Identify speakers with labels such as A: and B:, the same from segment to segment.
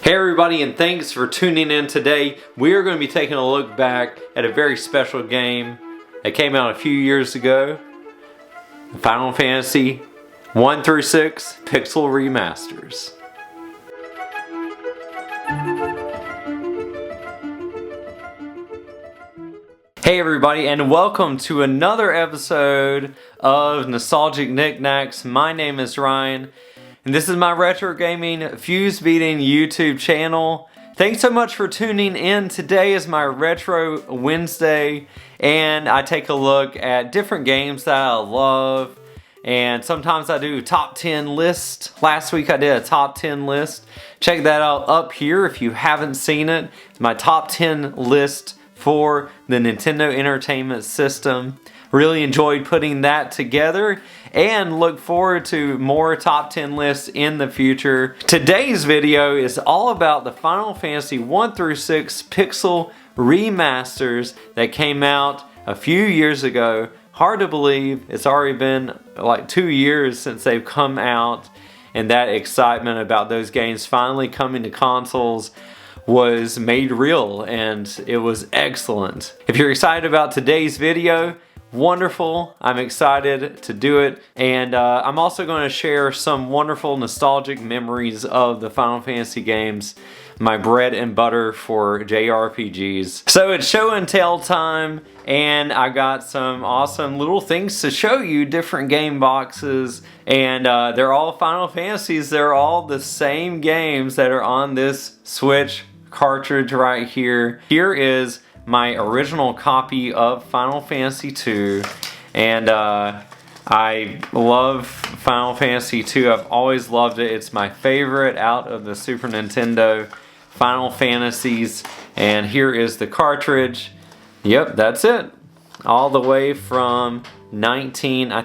A: Hey everybody, and thanks for tuning in today. We are going to be taking a look back at a very special game that came out a few years ago. Final Fantasy 1 through 6 Pixel Remasters. Hey everybody, and welcome to another episode of Nostalgic Nick-Nacks. My name is Ryan, and this is my retro gaming fuse beading YouTube channel. Thanks so much for tuning in. Today is my Retro Wednesday, and I take a look at different games that I love. And sometimes I do a top 10 list. Last week I did a top 10 list. Check that out up here if you haven't seen it. It's my top 10 list for the Nintendo Entertainment System. Really enjoyed putting that together and look forward to more top 10 lists in the future. Today's video is all about the Final Fantasy 1 through 6 Pixel Remasters that came out a few years ago. Hard to believe it's already been like 2 years since they've come out, and that excitement about those games finally coming to consoles was made real, and it was excellent. If you're excited about today's video, wonderful. I'm excited to do it, and I'm also going to share some wonderful nostalgic memories of the Final Fantasy games, my bread and butter for JRPGs. So it's show and tell time, and I got some awesome little things to show you, different game boxes, and they're all Final Fantasies. They're all the same games that are on this Switch cartridge right here. Here is my original copy of Final Fantasy II, and I love Final Fantasy II. I've always loved it. It's my favorite out of the Super Nintendo Final Fantasies, and here is the cartridge. Yep, that's it. All the way from I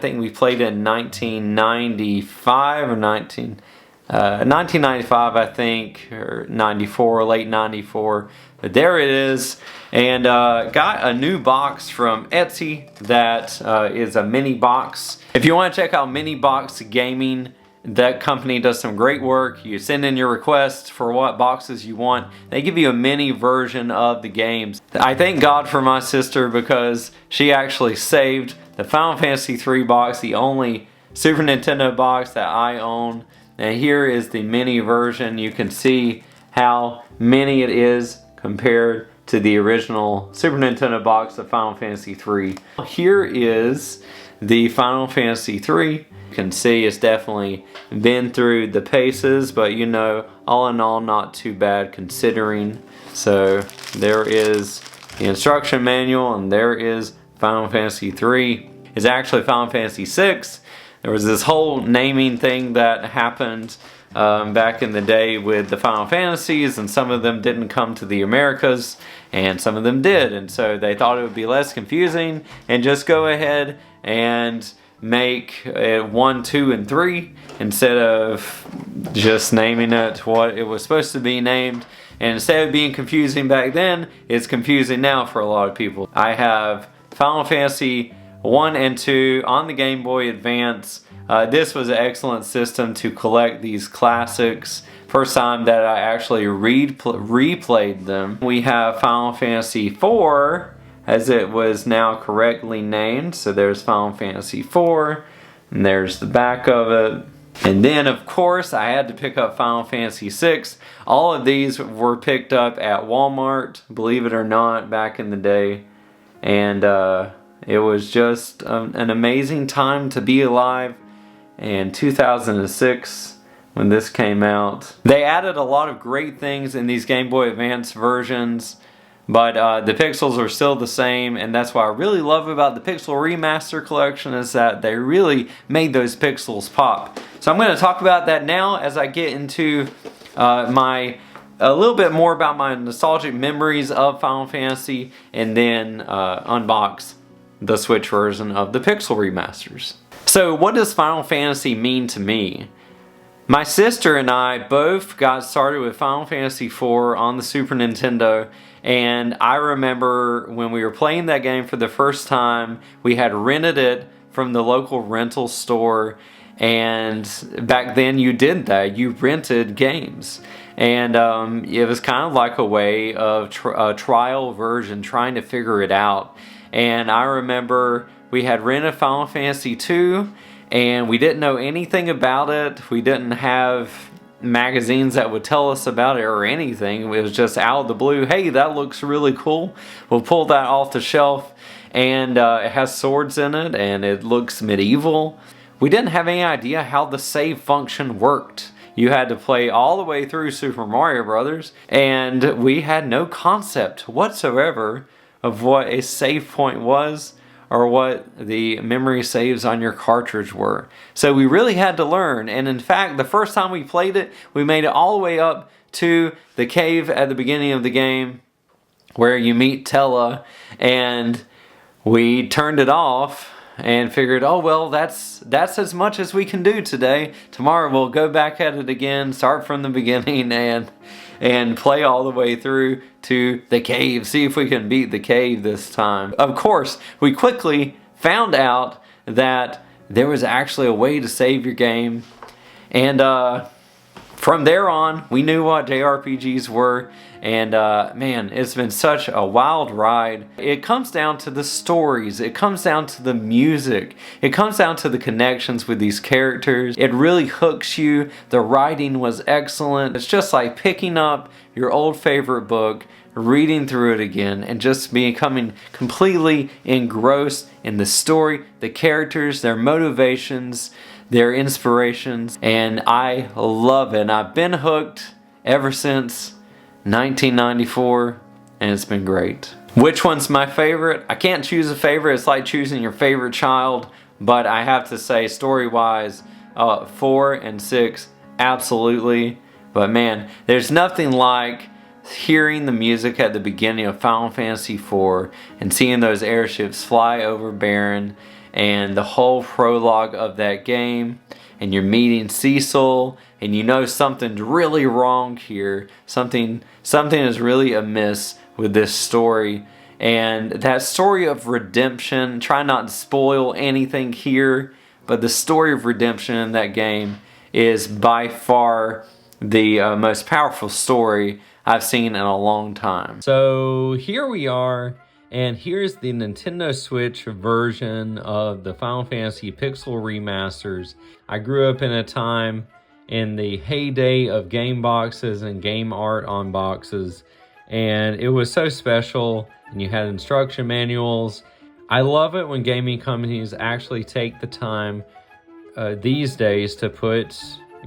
A: think we played it in 1995 or 1995, I think, or 94, late 94. But there it is, and got a new box from Etsy that is a MiniBox. If you want to check out MiniBox Gaming, that company does some great work. You send in your request for what boxes you want. They give you a mini version of the games. I thank God for my sister because she actually saved the Final Fantasy III box, the only Super Nintendo box that I own. And here is the mini version. You can see how mini it is compared to the original Super Nintendo box of Final Fantasy III. Here is the Final Fantasy III. You can see it's definitely been through the paces, but you know, all in all, not too bad considering. So there is the instruction manual, and there is Final Fantasy III. It's actually Final Fantasy VI. There was this whole naming thing that happened back in the day with the Final Fantasies, and some of them didn't come to the Americas, and some of them did, and so they thought it would be less confusing and just go ahead and make it 1, 2, and 3 instead of just naming it what it was supposed to be named. And instead of being confusing back then, it's confusing now for a lot of people. I have Final Fantasy 1 and 2 on the Game Boy Advance. This was an excellent system to collect these classics. First time that I actually replayed them. We have Final Fantasy IV, as it was now correctly named. So there's Final Fantasy IV, and there's the back of it. And then, of course, I had to pick up Final Fantasy VI. All of these were picked up at Walmart, believe it or not, back in the day. And it was just an amazing time to be alive. And 2006, when this came out, they added a lot of great things in these Game Boy Advance versions, but the pixels are still the same, and that's what I really love about the Pixel Remaster collection, is that they really made those pixels pop. So I'm going to talk about that now as I get into a little bit more about my nostalgic memories of Final Fantasy, and then unbox the Switch version of the Pixel Remasters. So what does Final Fantasy mean to me? My sister and I both got started with Final Fantasy IV on the Super Nintendo, and I remember when we were playing that game for the first time, we had rented it from the local rental store, and back then you did that, you rented games. And it was kind of like a way of a trial version, trying to figure it out. And I remember we had rented Final Fantasy II, and we didn't know anything about it. We didn't have magazines that would tell us about it or anything. It was just out of the blue. Hey, that looks really cool. We'll pull that off the shelf. And it has swords in it, and it looks medieval. We didn't have any idea how the save function worked. You had to play all the way through Super Mario Brothers, and we had no concept whatsoever of what a save point was or what the memory saves on your cartridge were. So we really had to learn, and in fact, the first time we played it, we made it all the way up to the cave at the beginning of the game where you meet Tella, and we turned it off and figured, oh well, that's as much as we can do today. Tomorrow we'll go back at it again, start from the beginning, and play all the way through to the cave. See if we can beat the cave this time. Of course, we quickly found out that there was actually a way to save your game. And from there on, we knew what JRPGs were. And man, it's been such a wild ride. It comes down to the stories. It comes down to the music. It comes down to the connections with these characters. It really hooks you. The writing was excellent. It's just like picking up your old favorite book, reading through it again, and just becoming completely engrossed in the story, the characters, their motivations, their inspirations. And I love it. And I've been hooked ever since 1994, and it's been great. Which one's my favorite? I can't choose a favorite. It's like choosing your favorite child, but I have to say, story-wise, 4 and 6, absolutely. But man, there's nothing like hearing the music at the beginning of Final Fantasy IV and seeing those airships fly over Baron and the whole prologue of that game, and you're meeting Cecil, and you know something's really wrong here. Something is really amiss with this story. And that story of redemption, try not to spoil anything here, but the story of redemption in that game is by far the most powerful story I've seen in a long time. So here we are, and here's the Nintendo Switch version of the Final Fantasy Pixel Remasters. I grew up in a time in the heyday of game boxes and game art on boxes, and it was so special, and you had instruction manuals. I love it when gaming companies actually take the time these days to put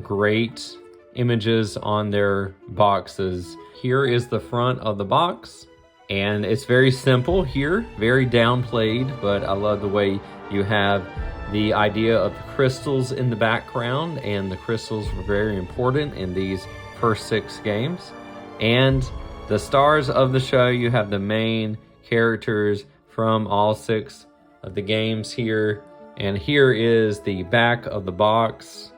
A: great images on their boxes. Here is the front of the box, and it's very simple here, very downplayed, but I love the way you have the idea of the crystals in the background, and the crystals were very important in these first 6 games. And the stars of the show, you have the main characters from all 6 of the games here. And here is the back of the box.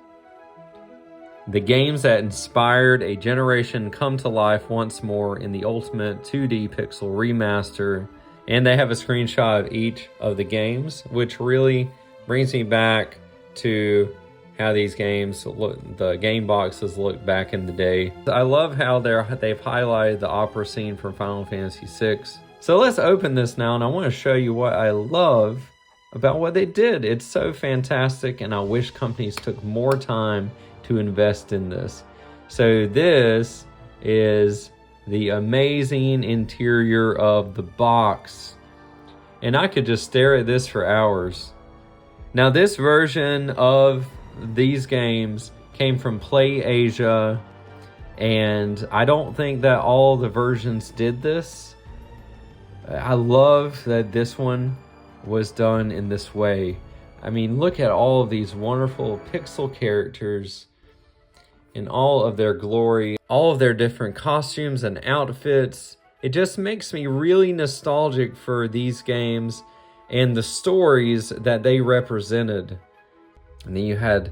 A: The games that inspired a generation come to life once more in the ultimate 2D pixel remaster. And they have a screenshot of each of the games, which really brings me back to how these games look, the game boxes look back in the day. I love how they've highlighted the opera scene from Final Fantasy VI. So let's open this now, and I want to show you what I love about what they did. It's so fantastic, and I wish companies took more time to invest in this. So this is the amazing interior of the box, and I could just stare at this for hours. Now, this version of these games came from Play Asia, and I don't think that all the versions did this. I love that this one was done in this way. I mean, look at all of these wonderful pixel characters in all of their glory, all of their different costumes and outfits. It just makes me really nostalgic for these games and the stories that they represented. And then you had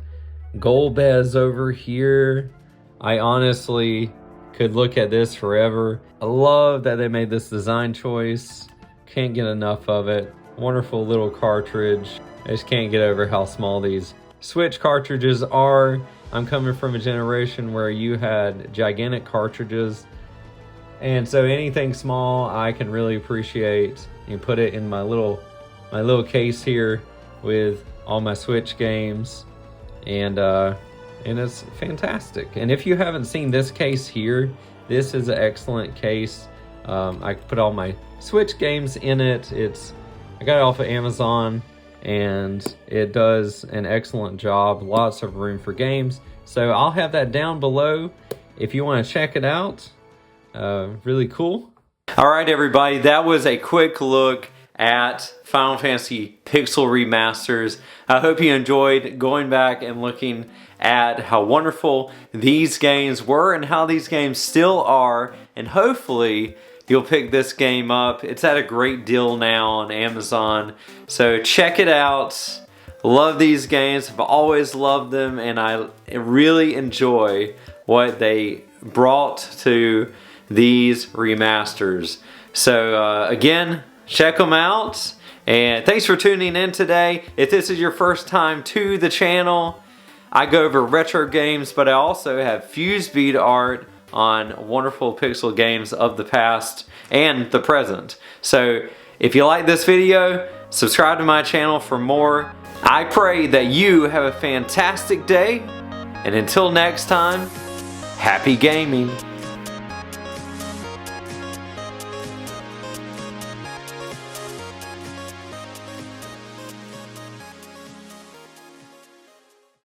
A: Golbez over here. I honestly could look at this forever. I love that they made this design choice. Can't get enough of it. Wonderful little cartridge. I just can't get over how small these Switch cartridges are. I'm coming from a generation where you had gigantic cartridges, and so anything small I can really appreciate. You put it in my little case here with all my Switch games, and it's fantastic. And if you haven't seen this case here, this is an excellent case. I put all my Switch games in it. I got it off of Amazon, and it does an excellent job. Lots of room for games. So I'll have that down below if you want to check it out. Really cool. All right, everybody, that was a quick look at Final Fantasy Pixel Remasters. I hope you enjoyed going back and looking at how wonderful these games were and how these games still are, and hopefully you'll pick this game up. It's at a great deal now on Amazon, so check it out. Love these games. I've always loved them, and I really enjoy what they brought to these remasters. So again, check them out, and thanks for tuning in today. If this is your first time to the channel, I go over retro games, but I also have fused bead art on wonderful pixel games of the past and the present. So if you like this video, subscribe to my channel for more. I pray that you have a fantastic day, and until next time, happy gaming.